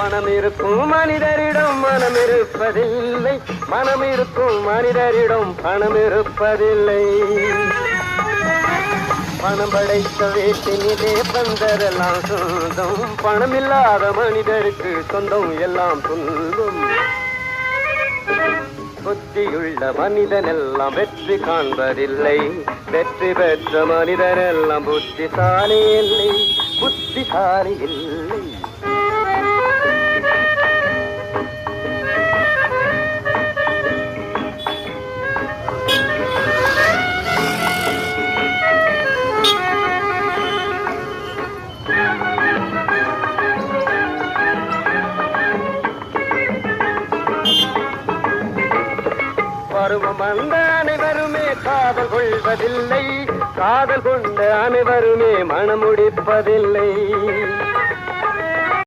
பணம் இருக்கும் மனிதரிடம் மனம் இருப்பதில்லை, மனம் இருக்கும் மனிதரிடம் பணம் இருப்பதில்லை. பணம் படைத்த வீட்டினிலே பந்தரெல்லாம் சொந்தம், பணம் இல்லாத மனிதருக்கு சொந்தம் எல்லாம் துன்பம். புத்தியுள்ள மனிதனெல்லாம் வெற்றி காண்பதில்லை, வெற்றி பெற்ற மனிதனெல்லாம் புத்திசாலி இல்லை, புத்திசாலி இல்லை. பருவம் வந்த அனைவருமே காதல் கொள்வதில்லை, காதல் கொண்ட அனைவருமே மனம் முடிப்பதில்லை.